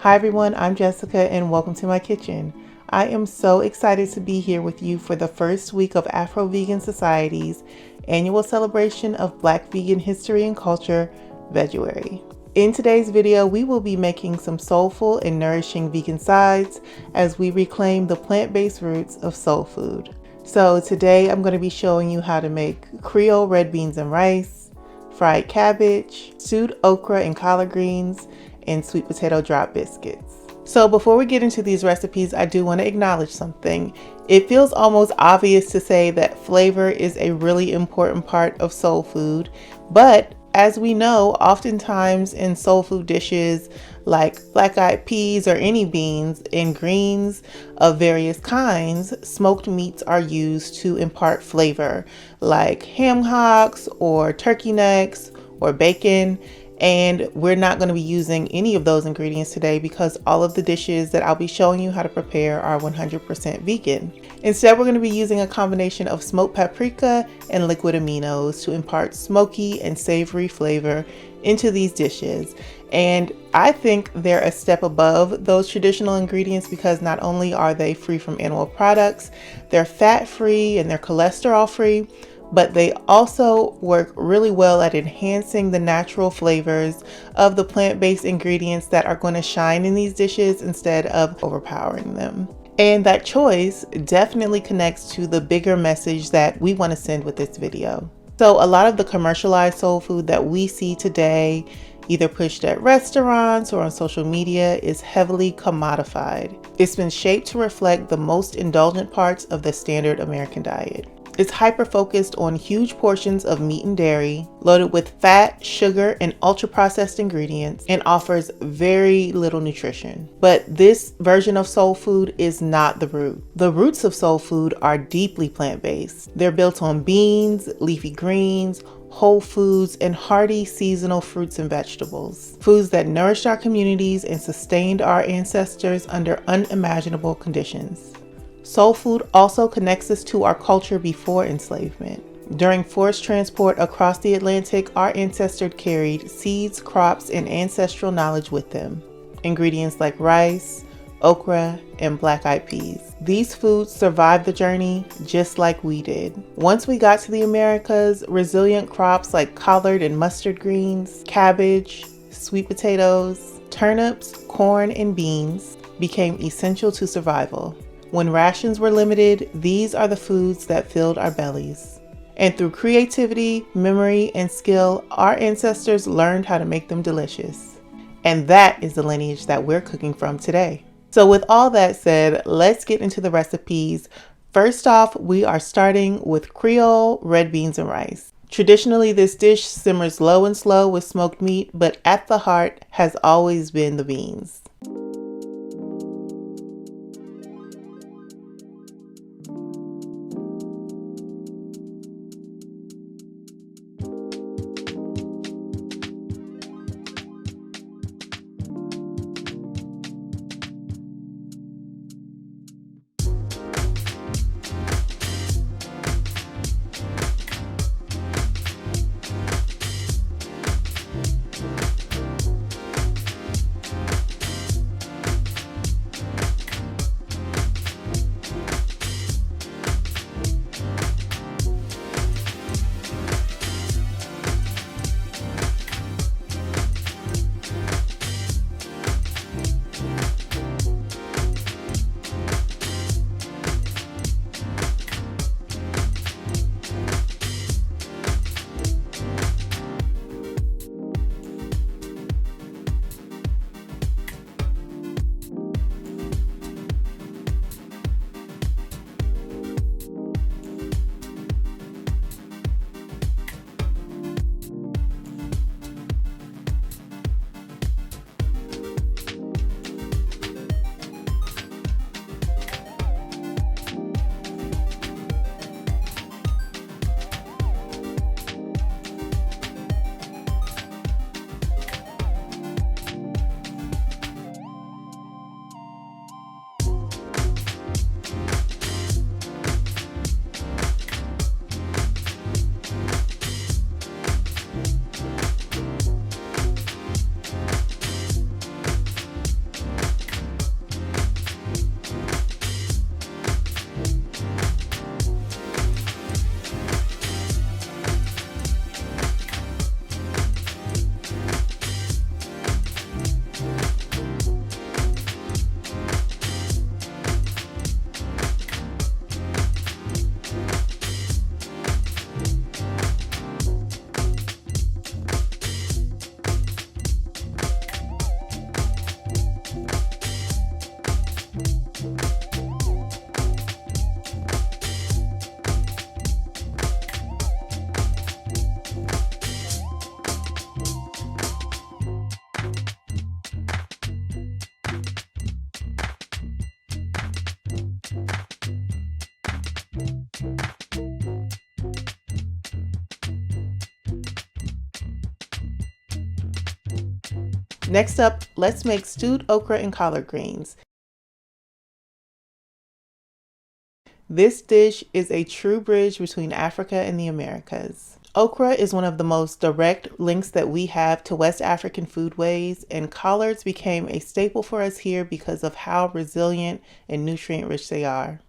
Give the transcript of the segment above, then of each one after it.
Hi everyone, I'm Jessica and welcome to my kitchen. I am so excited to be here with you for the first week of Afro-Vegan Society's annual celebration of Black vegan history and culture, Veguary. In today's video, we will be making some soulful and nourishing vegan sides as we reclaim the plant-based roots of soul food. So today I'm going to be showing you how to make Creole red beans and rice, fried cabbage, stewed okra and collard greens, and sweet potato drop biscuits. So before we get into these recipes, I do want to acknowledge something. It feels almost obvious to say that flavor is a really important part of soul food, but as we know, oftentimes in soul food dishes like black-eyed peas or any beans and greens of various kinds, smoked meats are used to impart flavor, like ham hocks or turkey necks or bacon. And we're not going to be using any of those ingredients today because all of the dishes that I'll be showing you how to prepare are 100% vegan. Instead, we're going to be using a combination of smoked paprika and liquid aminos to impart smoky and savory flavor into these dishes. And I think they're a step above those traditional ingredients because not only are they free from animal products, they're fat-free and they're cholesterol-free, but they also work really well at enhancing the natural flavors of the plant-based ingredients that are going to shine in these dishes instead of overpowering them. And that choice definitely connects to the bigger message that we want to send with this video. So a lot of the commercialized soul food that we see today, either pushed at restaurants or on social media, is heavily commodified. It's been shaped to reflect the most indulgent parts of the standard American diet. It's hyper-focused on huge portions of meat and dairy, loaded with fat, sugar, and ultra-processed ingredients, and offers very little nutrition. But this version of soul food is not the root. The roots of soul food are deeply plant-based. They're built on beans, leafy greens, whole foods, and hearty seasonal fruits and vegetables. Foods that nourished our communities and sustained our ancestors under unimaginable conditions. Soul food also connects us to our culture before enslavement. During forced transport across the Atlantic, our ancestors carried seeds, crops, and ancestral knowledge with them. Ingredients like rice, okra, and black-eyed peas. These foods survived the journey just like we did. Once we got to the Americas, resilient crops like collard and mustard greens, cabbage, sweet potatoes, turnips, corn, and beans became essential to survival. When rations were limited, these are the foods that filled our bellies. And through creativity, memory, and skill, our ancestors learned how to make them delicious. And that is the lineage that we're cooking from today. So with all that said, let's get into the recipes. First off, we are starting with Creole red beans and rice. Traditionally, this dish simmers low and slow with smoked meat, but at the heart has always been the beans. Next up, let's make stewed okra and collard greens. This dish is a true bridge between Africa and the Americas. Okra is one of the most direct links that we have to West African foodways, and collards became a staple for us here because of how resilient and nutrient rich they are.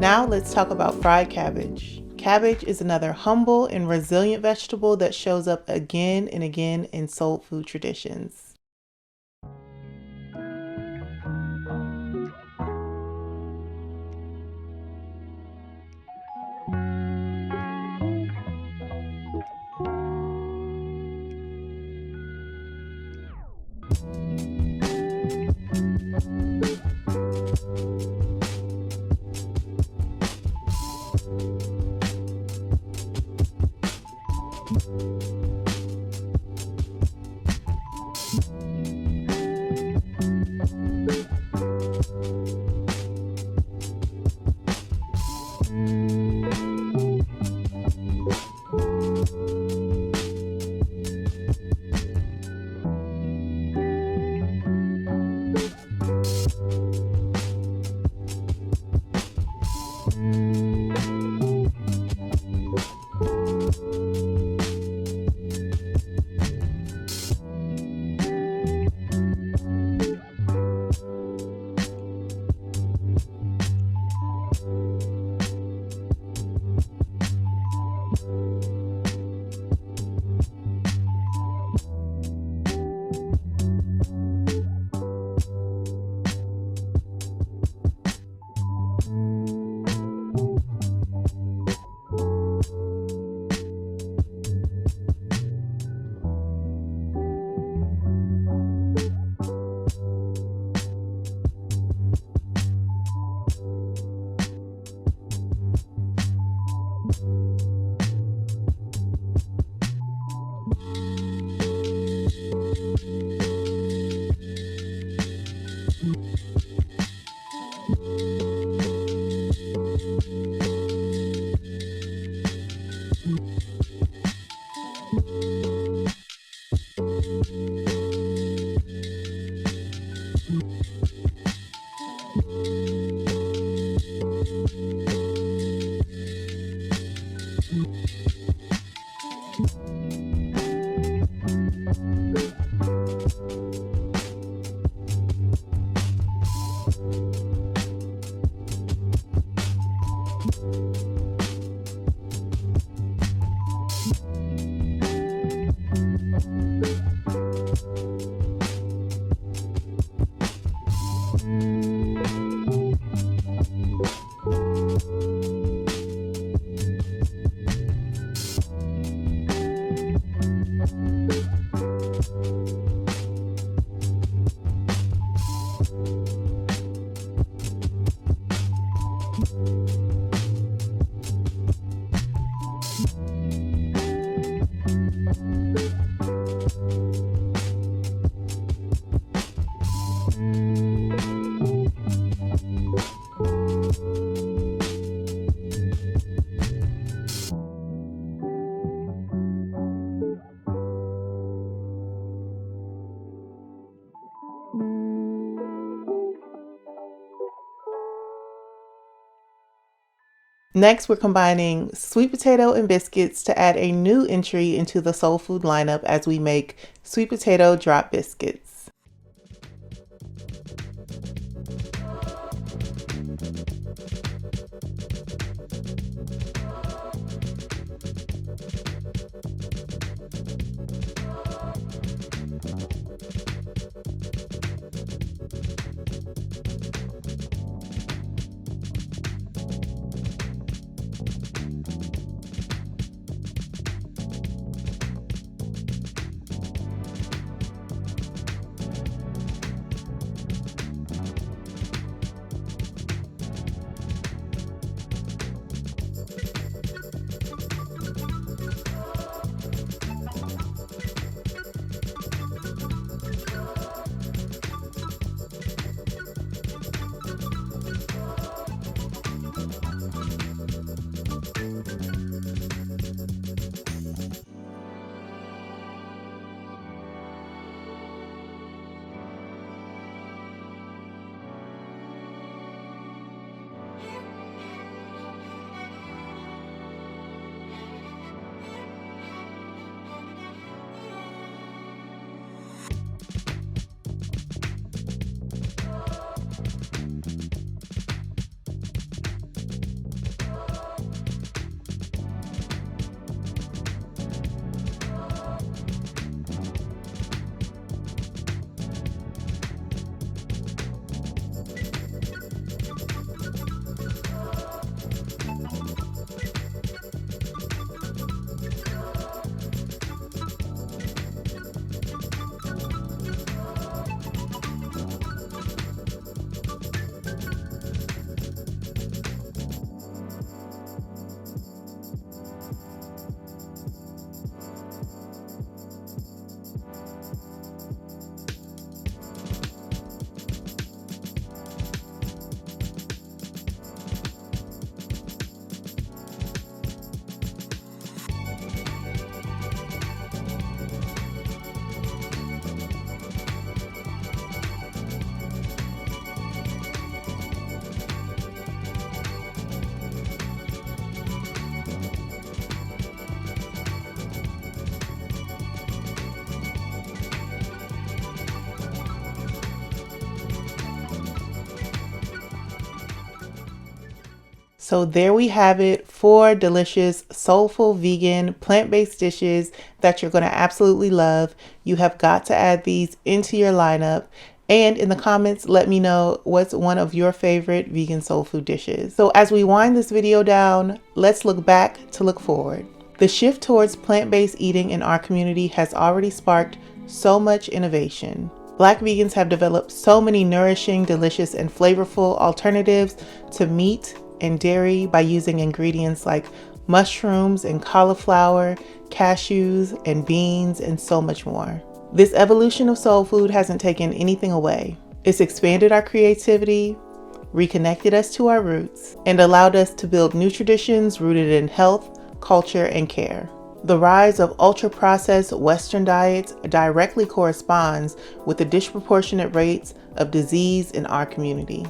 Now let's talk about fried cabbage. Cabbage is another humble and resilient vegetable that shows up again and again in soul food traditions. Next, we're combining sweet potato and biscuits to add a new entry into the soul food lineup as we make sweet potato drop biscuits. So there we have it, 4 delicious, soulful, vegan, plant-based dishes that you're going to absolutely love. You have got to add these into your lineup. And in the comments, let me know what's one of your favorite vegan soul food dishes. So as we wind this video down, let's look back to look forward. The shift towards plant-based eating in our community has already sparked so much innovation. Black vegans have developed so many nourishing, delicious, and flavorful alternatives to meat and dairy by using ingredients like mushrooms and cauliflower, cashews and beans, and so much more. This evolution of soul food hasn't taken anything away. It's expanded our creativity, reconnected us to our roots, and allowed us to build new traditions rooted in health, culture, and care. The rise of ultra-processed Western diets directly corresponds with the disproportionate rates of disease in our community.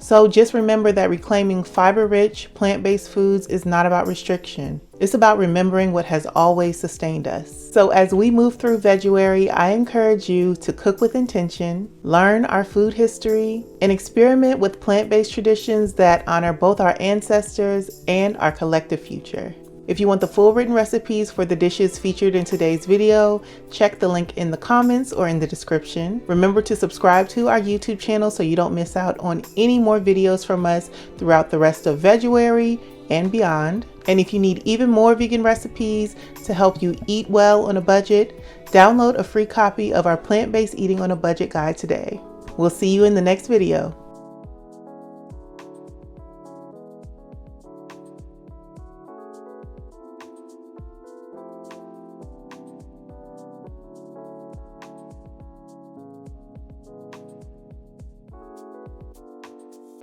So just remember that reclaiming fiber-rich, plant-based foods is not about restriction. It's about remembering what has always sustained us. So as we move through Veguary, I encourage you to cook with intention, learn our food history, and experiment with plant-based traditions that honor both our ancestors and our collective future. If you want the full written recipes for the dishes featured in today's video, check the link in the comments or in the description. Remember to subscribe to our YouTube channel so you don't miss out on any more videos from us throughout the rest of Veguary and beyond. And if you need even more vegan recipes to help you eat well on a budget, download a free copy of our Plant-Based Eating on a Budget guide today. We'll see you in the next video.